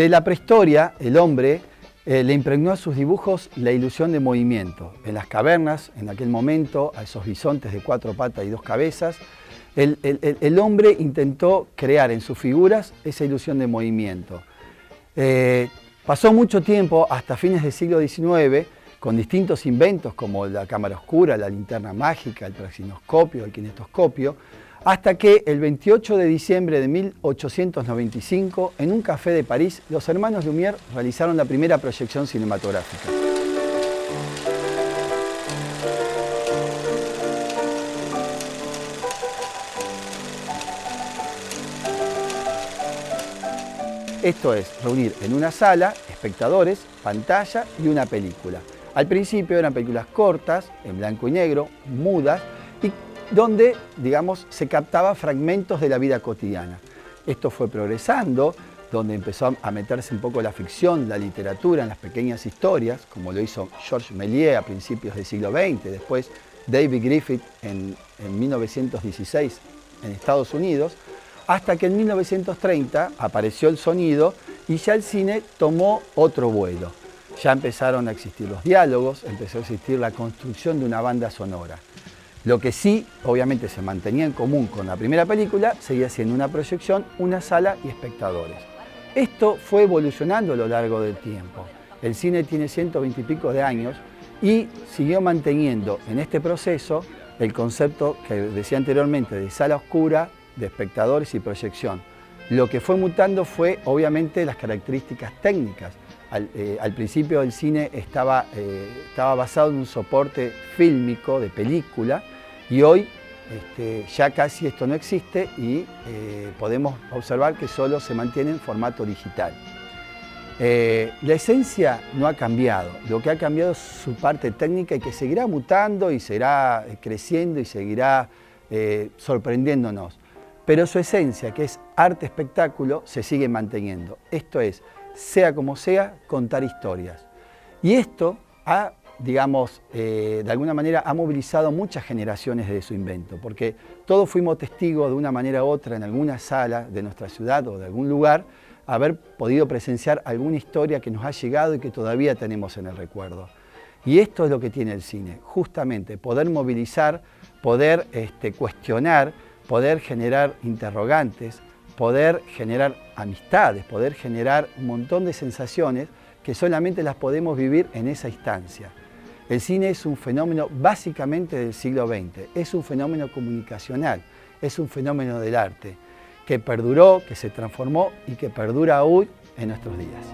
Desde la prehistoria, el hombre le impregnó a sus dibujos la ilusión de movimiento. En las cavernas, en aquel momento, a esos bisontes de 4 patas y 2 cabezas, el hombre intentó crear en sus figuras esa ilusión de movimiento. Pasó mucho tiempo, hasta fines del siglo XIX, con distintos inventos como la cámara oscura, la linterna mágica, el praxinoscopio, el kinetoscopio, hasta que el 28 de diciembre de 1895, en un café de París, los hermanos Lumière realizaron la primera proyección cinematográfica. Esto es, reunir en una sala espectadores, pantalla y una película. Al principio eran películas cortas, en blanco y negro, mudas, y donde, digamos, se captaba fragmentos de la vida cotidiana. Esto fue progresando, donde empezó a meterse un poco la ficción, la literatura en las pequeñas historias, como lo hizo Georges Méliès a principios del siglo XX, después David Griffith en 1916 en Estados Unidos, hasta que en 1930 apareció el sonido y ya el cine tomó otro vuelo. Ya empezaron a existir los diálogos, empezó a existir la construcción de una banda sonora. Lo que sí, obviamente, se mantenía en común con la primera película, seguía siendo una proyección, una sala y espectadores. Esto fue evolucionando a lo largo del tiempo. El cine tiene 120 y pico de años y siguió manteniendo en este proceso el concepto que decía anteriormente de sala oscura, de espectadores y proyección. Lo que fue mutando fue, obviamente, las características técnicas. Al principio el cine estaba basado en un soporte fílmico de película y hoy ya casi esto no existe y podemos observar que solo se mantiene en formato digital. La esencia no ha cambiado, lo que ha cambiado es su parte técnica y que seguirá mutando y seguirá creciendo y seguirá sorprendiéndonos. Pero su esencia, que es arte-espectáculo, se sigue manteniendo. Esto es, sea como sea, contar historias. Y esto ha, digamos, de alguna manera ha movilizado muchas generaciones de su invento, porque todos fuimos testigos de una manera u otra en alguna sala de nuestra ciudad o de algún lugar, haber podido presenciar alguna historia que nos ha llegado y que todavía tenemos en el recuerdo. Y esto es lo que tiene el cine, justamente poder movilizar, poder cuestionar, poder generar interrogantes, poder generar amistades, poder generar un montón de sensaciones que solamente las podemos vivir en esa instancia. El cine es un fenómeno básicamente del siglo XX, es un fenómeno comunicacional, es un fenómeno del arte, que perduró, que se transformó y que perdura hoy en nuestros días.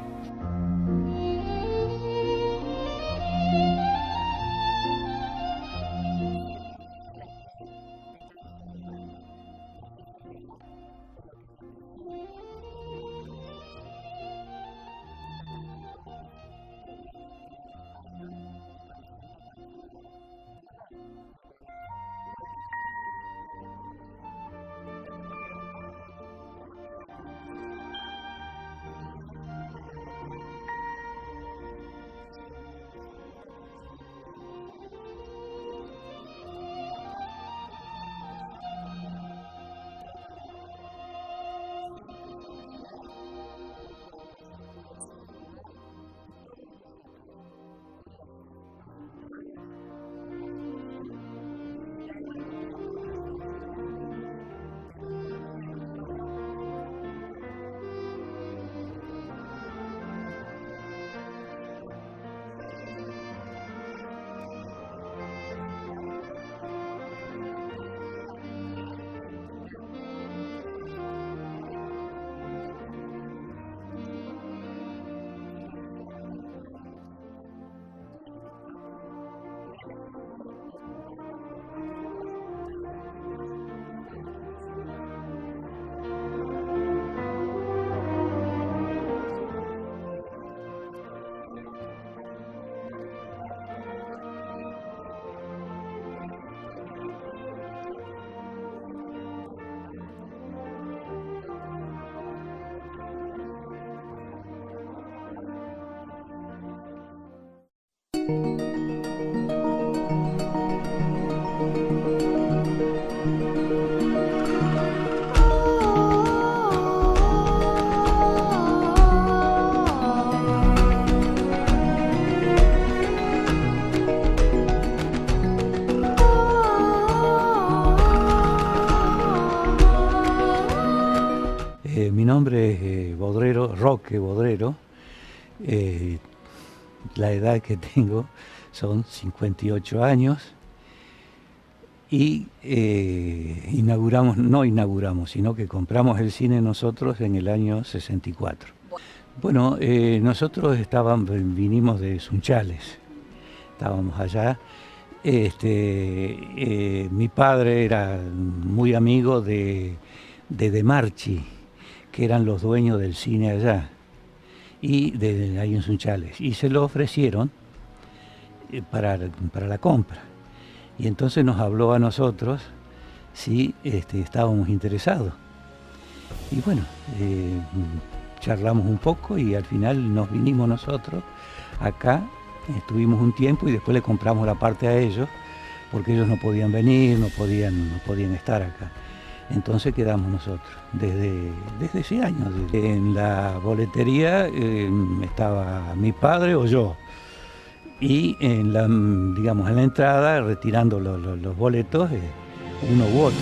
nombre es Roque Bodrero. La edad que tengo son 58 años y no inauguramos, sino que compramos el cine nosotros en el año 64. Bueno, nosotros vinimos de Sunchales, estábamos allá. Mi padre era muy amigo de Marchi, que eran los dueños del cine allá, y ahí en Sunchales, y se lo ofrecieron para la compra. Y entonces nos habló a nosotros si estábamos interesados. Y bueno, charlamos un poco y al final nos vinimos nosotros acá, estuvimos un tiempo y después le compramos la parte a ellos, porque ellos no podían venir, no podían estar acá. Entonces quedamos nosotros, desde ese año. En la boletería estaba mi padre o yo, y en la entrada, retirando los boletos, uno u otro.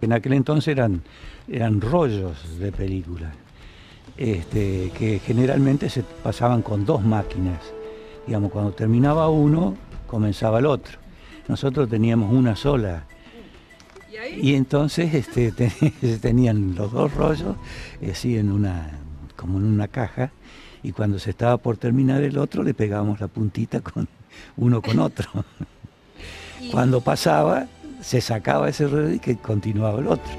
En aquel entonces eran rollos de películas, que generalmente se pasaban con 2 máquinas. Digamos, cuando terminaba uno, comenzaba el otro. Nosotros teníamos una sola. Y entonces tenían los 2 rollos, así como en una caja, y cuando se estaba por terminar el otro, le pegábamos la puntita uno con otro. Cuando pasaba, se sacaba ese rollo y que continuaba el otro.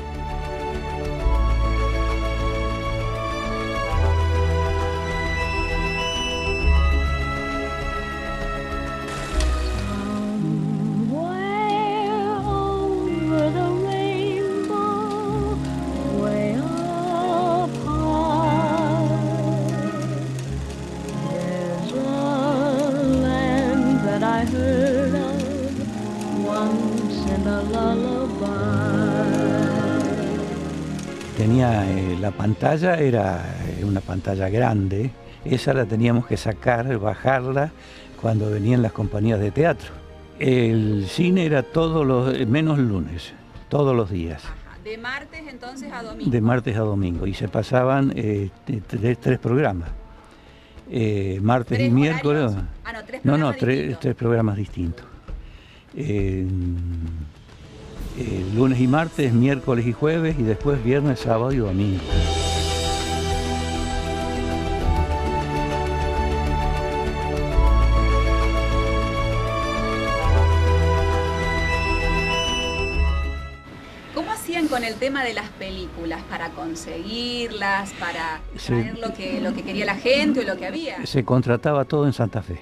Tenía la pantalla, era una pantalla grande, esa la teníamos que sacar, bajarla cuando venían las compañías de teatro. El cine era menos lunes, todos los días. Ajá. De martes entonces a domingo. De martes a domingo, y se pasaban 3 programas. Martes y miércoles. Tres programas distintos. Lunes y martes, miércoles y jueves, y después viernes, sábado y domingo. ¿Cómo hacían con el tema de las películas para conseguirlas, para traer lo que quería la gente o lo que había? Se contrataba todo en Santa Fe.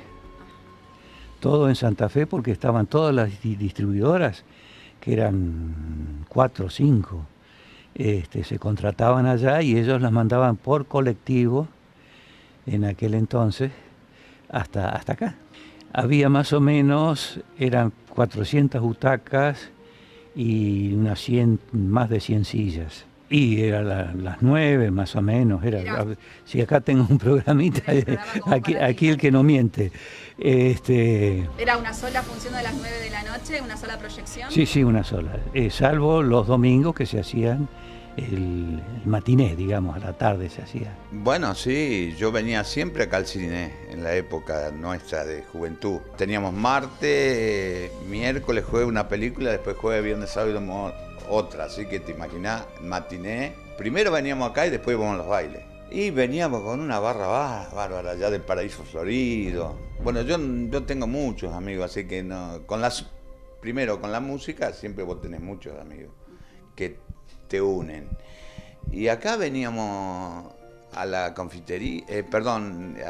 Todo en Santa Fe, porque estaban todas las distribuidoras, que eran 4 o 5, se contrataban allá y ellos las mandaban por colectivo en aquel entonces hasta acá. Había más o menos, eran 400 butacas y más de 100 sillas. Y era las 9 más o menos. Si acá tengo un programita, aquí el que no miente. ¿Era una sola función de las 9 de la noche, una sola proyección? Sí, una sola. Salvo los domingos que se hacían el matiné, digamos, a la tarde se hacía. Bueno, sí, yo venía siempre acá al cine en la época nuestra de juventud. Teníamos martes, miércoles, jueves una película, después jueves, viernes, sábado y domingo otra. Así que te imaginás, matiné. Primero veníamos acá y después íbamos a los bailes. Y veníamos con una barra bárbara allá del Paraíso Florido. Bueno, yo tengo muchos amigos, así que primero con la música siempre vos tenés muchos amigos que te unen. Y acá veníamos a la confitería,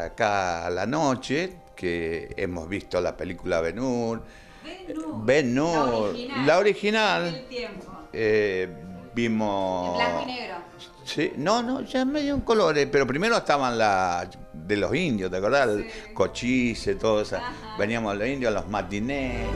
acá a la noche, que hemos visto la película Ben-Hur. Ben-Hur, la original. El tiempo. Vimos... En blanco y negro. Sí, no, ya medio en colores, pero primero estaban de los indios, ¿te acordás? Sí. Cochise, todo eso. Veníamos a los indios, a los matinés.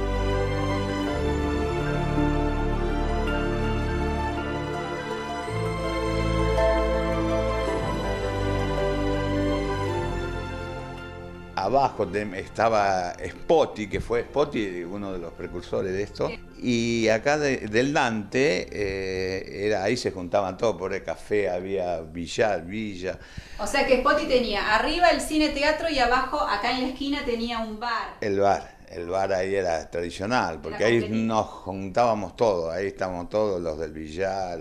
abajo estaba Spotty, que fue Spotty uno de los precursores de esto. Y acá del Dante, ahí se juntaban todos, por el café, había billar, villa. O sea que Spotty tenía arriba el cine teatro y abajo, acá en la esquina, tenía un bar. El bar ahí era tradicional, porque ahí nos juntábamos todos, ahí estábamos todos los del billar.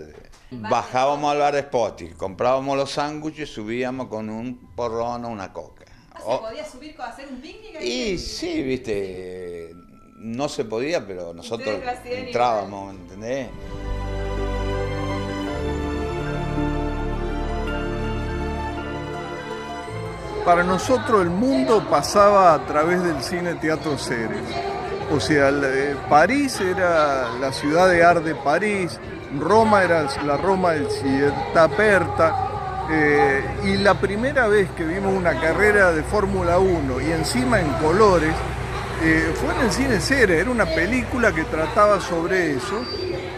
Bajábamos al bar de Spotty, comprábamos los sándwiches, subíamos con un porrón o una coca. ¿Se podía subir a hacer un picnic? Y sí, viste, no se podía, pero nosotros entrábamos, ¿entendés? Para nosotros el mundo pasaba a través del cine teatro Ceres. O sea, París era la ciudad de arte de París, Roma era la Roma del Città Aperta, y la primera vez que vimos una carrera de Fórmula 1 y encima en colores, fue en el cine Ceres. Era una película que trataba sobre eso,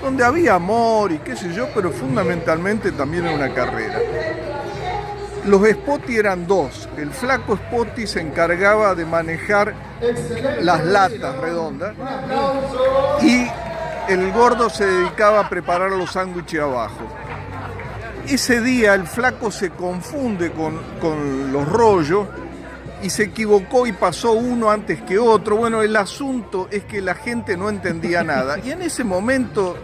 donde había amor y qué sé yo, pero fundamentalmente también era una carrera. Los Spotty eran dos. El flaco Spotty se encargaba de manejar las latas redondas y el gordo se dedicaba a preparar los sándwiches abajo. Ese día el flaco se confunde con los rollos y se equivocó y pasó uno antes que otro. Bueno, el asunto es que la gente no entendía nada y en ese momento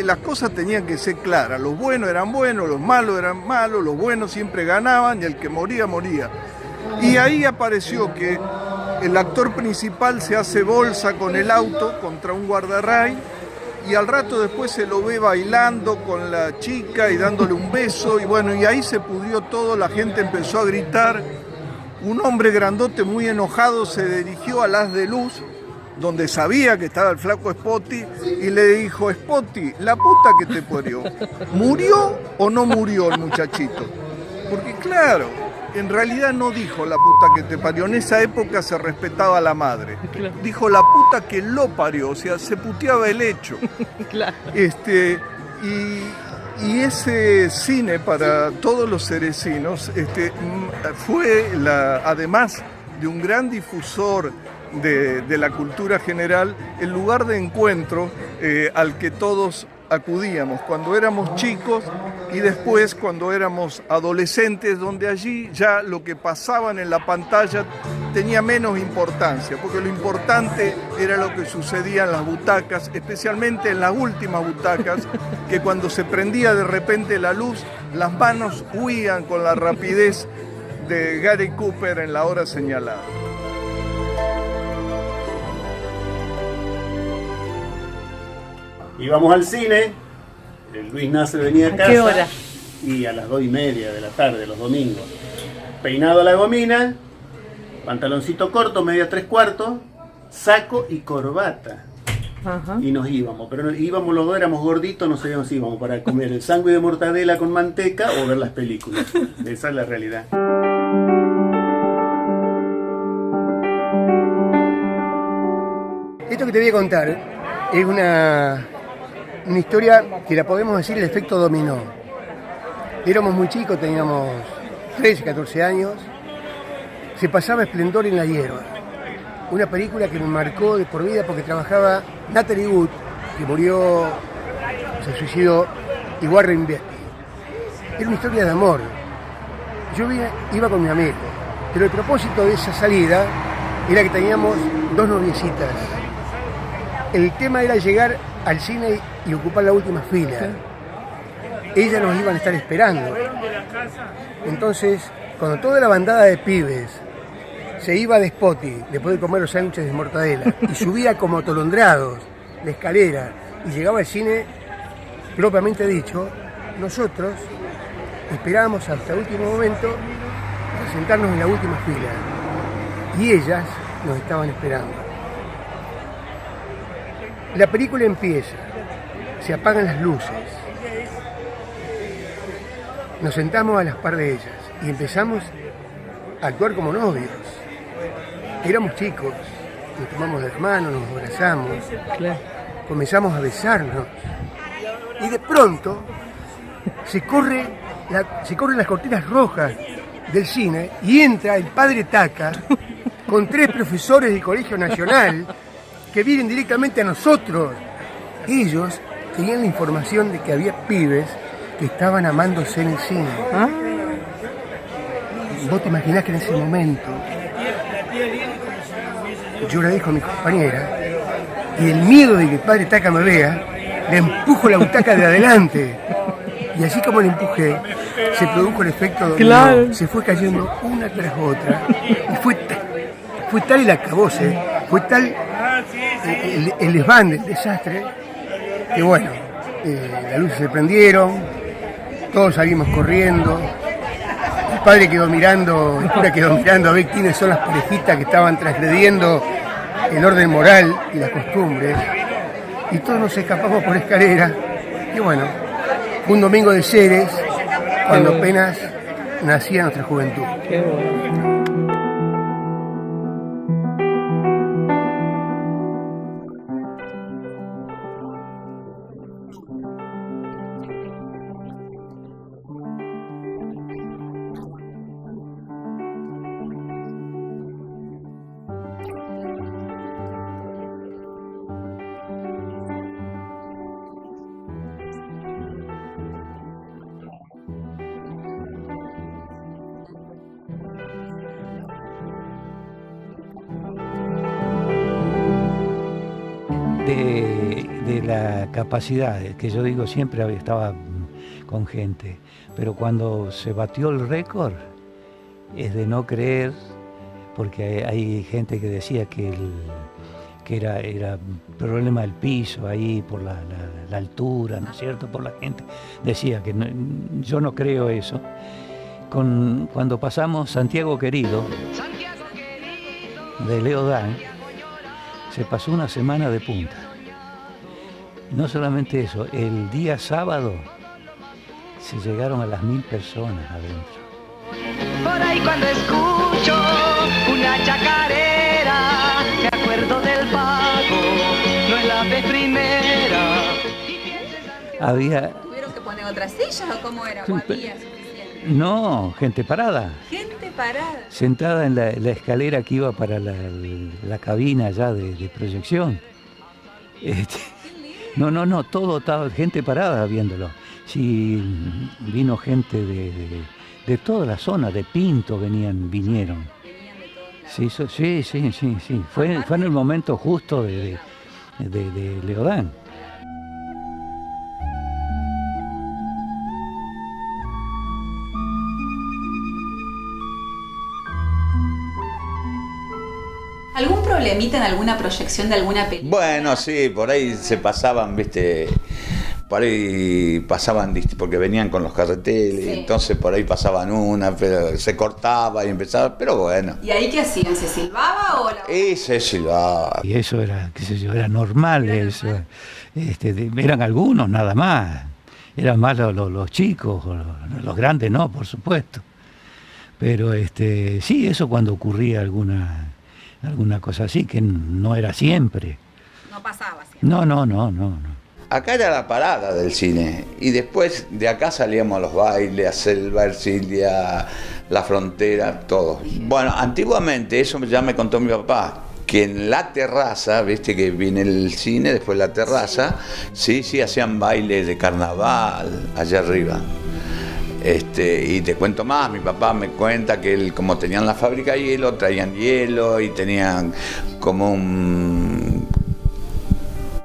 las cosas tenían que ser claras. Los buenos eran buenos, los malos eran malos, los buenos siempre ganaban y el que moría, moría. Y ahí apareció que el actor principal se hace bolsa con el auto contra un guardarray y al rato después se lo ve bailando con la chica y dándole un beso y bueno, y ahí se pudrió todo, la gente empezó a gritar. Un hombre grandote muy enojado se dirigió al haz de luz donde sabía que estaba el flaco Spotty y le dijo: Spotty, la puta que te parió, ¿murió o no murió el muchachito? Porque claro, en realidad no dijo la puta que te parió, en esa época se respetaba a la madre. Dijo la puta que lo parió, o sea, se puteaba el hecho. Claro. Y ese cine para todos los cerecinos fue, además de un gran difusor de la cultura general, el lugar de encuentro al que todos acudíamos cuando éramos chicos y después cuando éramos adolescentes, donde allí ya lo que pasaban en la pantalla tenía menos importancia, porque lo importante era lo que sucedía en las butacas, especialmente en las últimas butacas, que cuando se prendía de repente la luz, las manos huían con la rapidez de Gary Cooper en la hora señalada. Íbamos al cine, el Luis Nasser venía a casa. ¿A qué hora? Y a las 2:30 de la tarde, los domingos. Peinado a la gomina, pantaloncito corto, media 3/4, saco y corbata. Ajá. Y nos íbamos, pero íbamos los dos, éramos gorditos, no sabíamos si íbamos para comer el sándwich de mortadela con manteca o ver las películas. Esa es la realidad. Esto que te voy a contar es una historia que la podemos decir el efecto dominó. Éramos muy chicos, teníamos 13, 14 años. Se pasaba Esplendor en la hierba. Una película que me marcó de por vida porque trabajaba Natalie Wood, que murió, se suicidó, y Warren Beatty. Era una historia de amor. Yo iba con mi amigo, pero el propósito de esa salida era que teníamos dos noviecitas. El tema era llegar al cine y ocupar la última fila. Ellas nos iban a estar esperando. Entonces, cuando toda la bandada de pibes se iba de Spotty, después de comer los sándwiches de mortadela, y subía como atolondrados la escalera y llegaba al cine, propiamente dicho, nosotros esperábamos hasta el último momento para sentarnos en la última fila. Y ellas nos estaban esperando. La película empieza, se apagan las luces, nos sentamos a las par de ellas y empezamos a actuar como novios. Éramos chicos, nos tomamos de las manos, nos abrazamos, comenzamos a besarnos y de pronto se corren las cortinas rojas del cine y entra el padre Taca con 3 profesores del Colegio Nacional que vienen directamente a nosotros. Ellos tenían la información de que había pibes que estaban amándose en el cine. Vos te imaginás que en ese momento yo le dijo a mi compañera, y el miedo de que el padre Taca me vea, le empujo la butaca de adelante. Y así como le empujé, se produjo el efecto dominó. Claro. Se fue cayendo una tras otra. Y fue tal el acabose, fue tal el desván del desastre, que bueno, las luces se prendieron, todos salimos corriendo. El padre quedó mirando, el cura quedó mirando a ver quiénes son las parejitas que estaban transgrediendo el orden moral y las costumbres. Y todos nos escapamos por escalera. Y bueno, fue un domingo de Ceres, cuando apenas nacía nuestra juventud. Qué bueno. De la capacidad, que yo digo siempre estaba con gente, pero cuando se batió el récord es de no creer, porque hay gente que decía que era problema del piso ahí por la altura, ¿no es cierto? Por la gente, decía que no, yo no creo eso. Cuando pasamos Santiago Querido de Leo Dan, se pasó una semana de punta. No solamente eso, el día sábado se llegaron a las 1000 personas adentro. Por ahí cuando escucho una chacarera, me acuerdo del pago, no es la vez primera. ¿Tuvieron que poner otras sillas o cómo era? ¿O había suficiente? No, gente parada. Gente parada. Sentada en la escalera que iba para la cabina ya de proyección. No, todo estaba gente parada viéndolo. Sí, vino gente de toda la zona, de Pinto vinieron. Venían de todos lados. Sí. Fue en el momento justo de Leodán. ¿Algún problemita en alguna proyección de alguna película? Bueno, sí, por ahí se pasaban, viste, por ahí pasaban, porque venían con los carreteles, Sí. Entonces por ahí pasaban una, pero se cortaba y empezaba, pero bueno. ¿Y ahí qué hacían? ¿Se silbaba o la... Y se silbaba. Y eso era, qué sé yo, era normal eso. Eran algunos nada más. Eran más los chicos, los grandes no, por supuesto. Pero sí, eso cuando ocurría alguna cosa así, que no era siempre. No pasaba siempre. No. Acá era la parada del cine y después de acá salíamos a los bailes, a Selva, Ercilia, La Frontera, todo. Bueno, antiguamente, eso ya me contó mi papá, que en la terraza, viste que viene el cine, después la terraza, sí, hacían bailes de carnaval allá arriba. Y te cuento más, mi papá me cuenta que él, como tenían la fábrica de hielo, traían hielo y tenían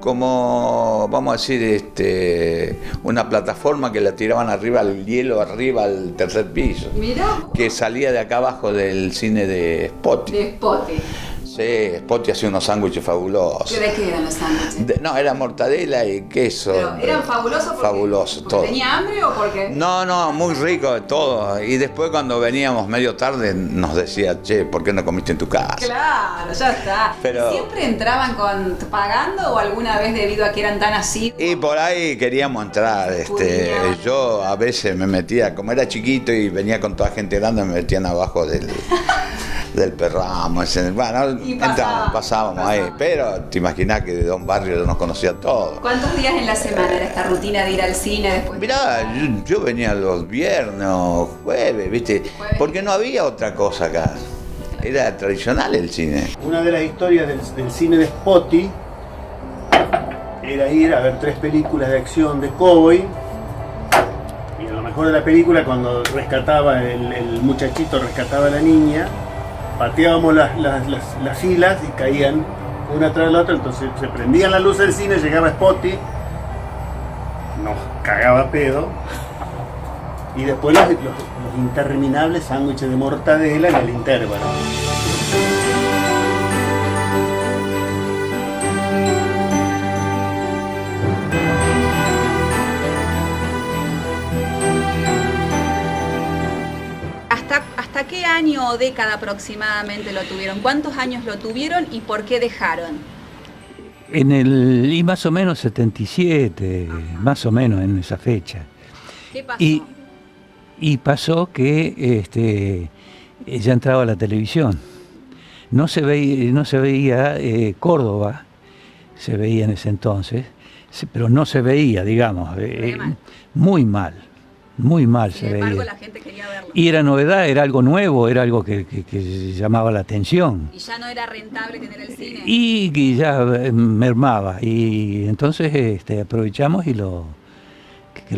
vamos a decir, una plataforma que la tiraban arriba al hielo, arriba al tercer piso. Mirá. Que salía de acá abajo del cine de Spotty. De Spotty. Sí, Spotty hacía unos sándwiches fabulosos. ¿De qué eran los sándwiches? No, era mortadela y queso. Pero eran fabulosos fabulosos, porque todo. ¿Tenía hambre o porque? No, muy rico todo. Y después cuando veníamos medio tarde nos decía, che, ¿por qué no comiste en tu casa? Claro, ya está. Pero... ¿Siempre entraban pagando o alguna vez debido a que eran tan así? Y por ahí queríamos entrar. Yo a veces me metía, como era chiquito y venía con toda gente grande, me metían abajo del perramo. Bueno, pasábamos ahí. Pero te imaginás que de Don Barrio nos conocía todos. ¿Cuántos días en la semana era esta rutina de ir al cine después? Mirá, yo venía los viernes o jueves, ¿viste? Porque no había otra cosa acá. Era tradicional el cine. Una de las historias del cine de Spotty era ir a ver 3 películas de acción de cowboy. Y a lo mejor de la película, cuando rescataba el muchachito, rescataba a la niña, pateábamos las filas y caían una tras la otra. Entonces se prendían las luces del cine, llegaba Spotty, nos cagaba pedo. Y después los interminables sándwiches de mortadela en el intervalo. ¿Hasta qué año o década aproximadamente lo tuvieron? ¿Cuántos años lo tuvieron y por qué dejaron? Y más o menos 77, más o menos en esa fecha. ¿Qué pasó? Y pasó que ya entraba la televisión. No se veía Córdoba, se veía en ese entonces, pero no se veía, digamos, muy mal se veía. La gente quería verlo. Y era novedad, era algo nuevo, era algo que llamaba la atención. Y ya no era rentable tener el cine. Y ya mermaba. Y entonces aprovechamos y lo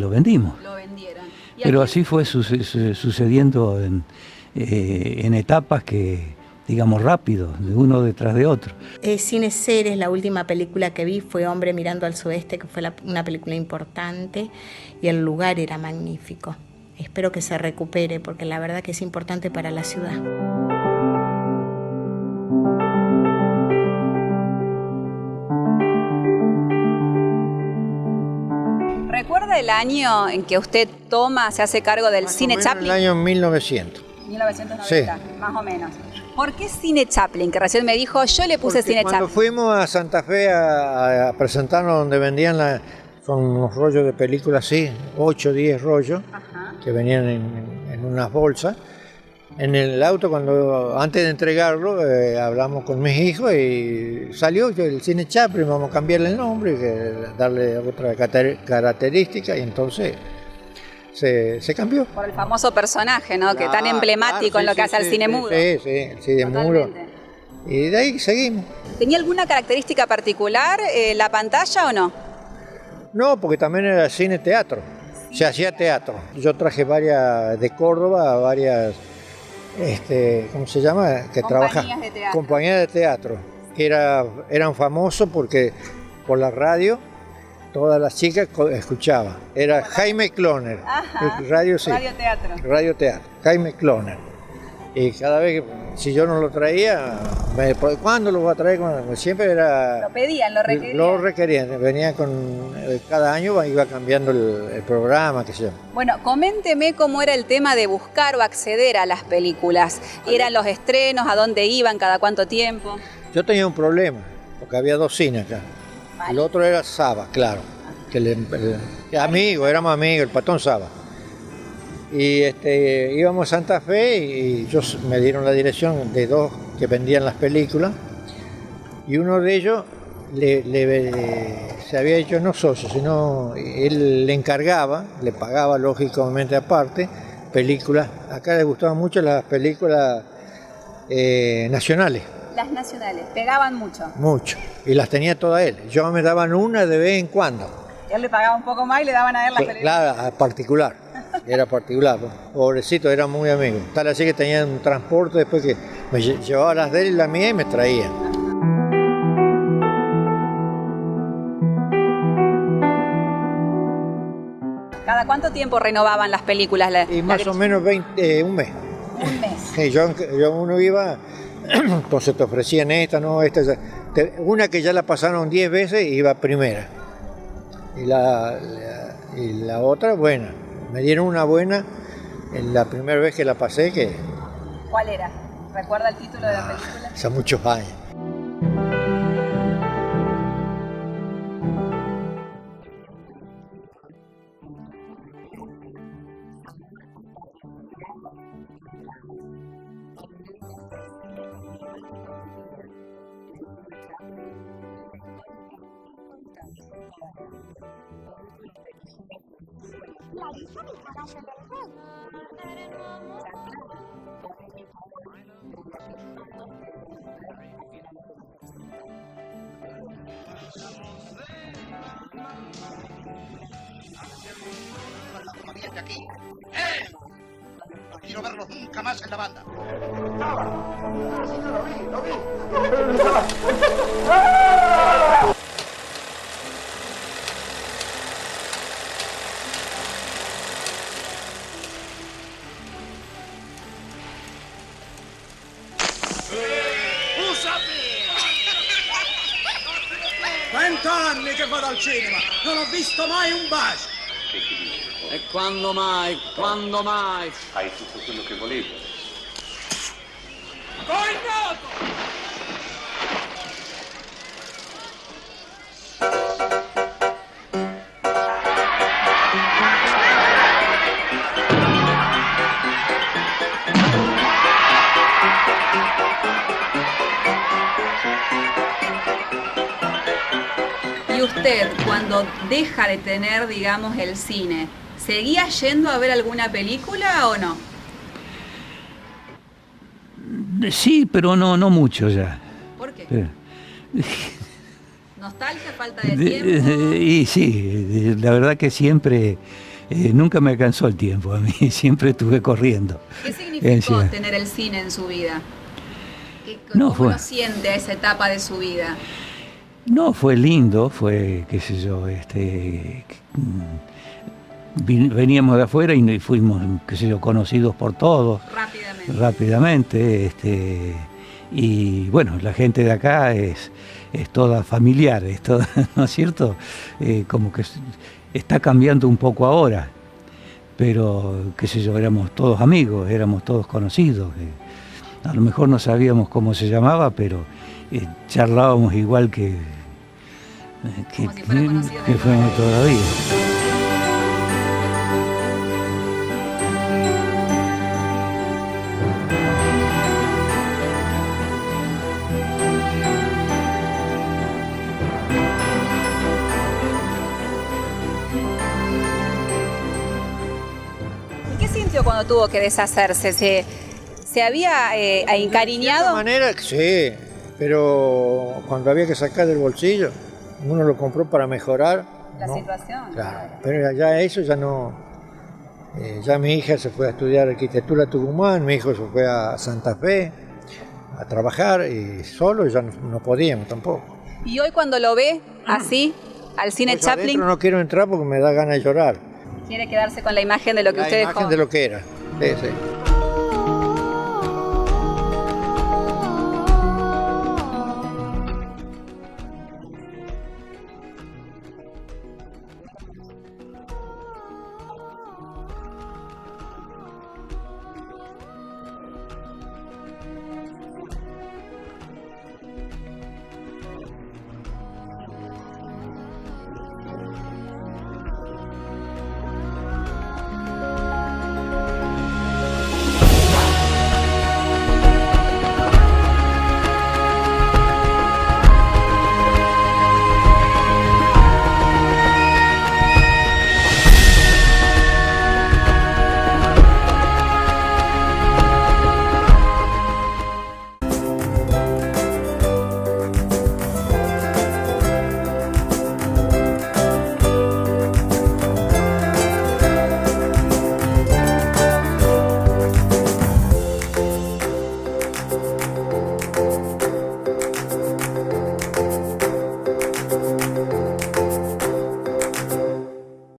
vendimos. Lo vendieron. Pero así fue sucediendo en etapas que, digamos, rápido, de uno detrás de otro. Cine Ceres, la última película que vi fue Hombre mirando al sudeste, que fue una película importante y el lugar era magnífico. Espero que se recupere porque la verdad que es importante para la ciudad. ¿Recuerda el año en que usted se hace cargo del Cine Chaplin? El año 1900. 1990, sí. Más o menos. ¿Por qué Cine Chaplin? Que recién me dijo, yo le puse Cine Chaplin. Cuando fuimos a Santa Fe a presentarnos donde vendían son unos rollos de películas así, 8 o 10 rollos, que venían en unas bolsas. En el auto, antes de entregarlo, hablamos con mis hijos y salió el Cine Chaplin, vamos a cambiarle el nombre, darle otra característica, y entonces se cambió. Por el famoso personaje, ¿no? Que tan emblemático en lo que hace al cine mudo. Sí, el cine mudo. Y de ahí seguimos. ¿Tenía alguna característica particular la pantalla o no? No, porque también era cine teatro. Se hacía teatro. Yo traje varias de Córdoba, varias, ¿cómo se llama? Que trabaja compañías de teatro, que eran famosos porque por la radio todas las chicas escuchaban. Era Jaime Cloner. Radio Teatro. Jaime Cloner. Y cada vez si yo no lo traía, ¿cuándo lo voy a traer? Siempre era... Lo pedían, lo requerían. Lo requerían. Venía cada año iba cambiando el programa, qué sé yo. Bueno, coménteme cómo era el tema de buscar o acceder a las películas. ¿Eran los estrenos? ¿A dónde iban? ¿Cada cuánto tiempo? Yo tenía un problema, porque había 2 cines acá. Vale. El otro era Saba, claro. Éramos amigos, el Patón Saba. Y íbamos a Santa Fe y me dieron la dirección de 2 que vendían las películas. Y uno de ellos se había hecho no socio, sino él le encargaba, le pagaba lógicamente aparte, películas. Acá les gustaban mucho las películas nacionales. Las nacionales, pegaban mucho. Mucho, y las tenía todas él. Yo me daban una de vez en cuando. Él le pagaba un poco más y le daban a él las películas. Claro, particular, era particular. Pobrecito, era muy amigo. Tal así que tenían un transporte después que me llevaba las de él y las mías y me traían. ¿Cada cuánto tiempo renovaban las películas? Y más o menos un mes. Un mes. Sí, uno iba, entonces te ofrecían esta, una que ya la pasaron 10 veces iba primera. Y la otra buena. Me dieron una buena en la primera vez que la pasé. ¿Cuál era? ¿Recuerda el título de la película? Hace muchos años. La hija del caballo del rey. De aquí. No quiero verlos nunca más en la banda. Lo vi. Vent'anni che vado al cinema, non ho visto mai un bacio. E quando mai? Quando mai? Hai tutto quello che volevo. Cognato! Y usted, cuando deja de tener, digamos, el cine, ¿seguía yendo a ver alguna película o no? Sí, pero no mucho ya. ¿Por qué? ¿Nostalgia, falta de tiempo? Y sí, la verdad que siempre, nunca me alcanzó el tiempo a mí, siempre estuve corriendo. ¿Qué significó tener el cine en su vida? ¿Cómo lo siente a esa etapa de su vida? No, fue lindo, fue, qué sé yo, veníamos de afuera y fuimos, qué sé yo, conocidos por todos. Rápidamente. Y bueno, la gente de acá es toda familiar, es toda, ¿no es cierto? Como que está cambiando un poco ahora, pero, qué sé yo, éramos todos amigos, éramos todos conocidos. A lo mejor no sabíamos cómo se llamaba, pero charlábamos igual que fuéramos todavía. ¿Y qué sintió cuando tuvo que deshacerse? ¿Se había encariñado? De alguna manera, sí, pero cuando había que sacar del bolsillo, uno lo compró para mejorar. La situación. Claro, pero ya eso ya no. Ya mi hija se fue a estudiar arquitectura a Tucumán, mi hijo se fue a Santa Fe a trabajar y solo ya no podíamos tampoco. ¿Y hoy cuando lo ve así, al cine Pues Chaplin? No quiero entrar porque me da ganas de llorar. Quiere quedarse con la imagen de lo que usted dejó. La imagen de lo que era, sí.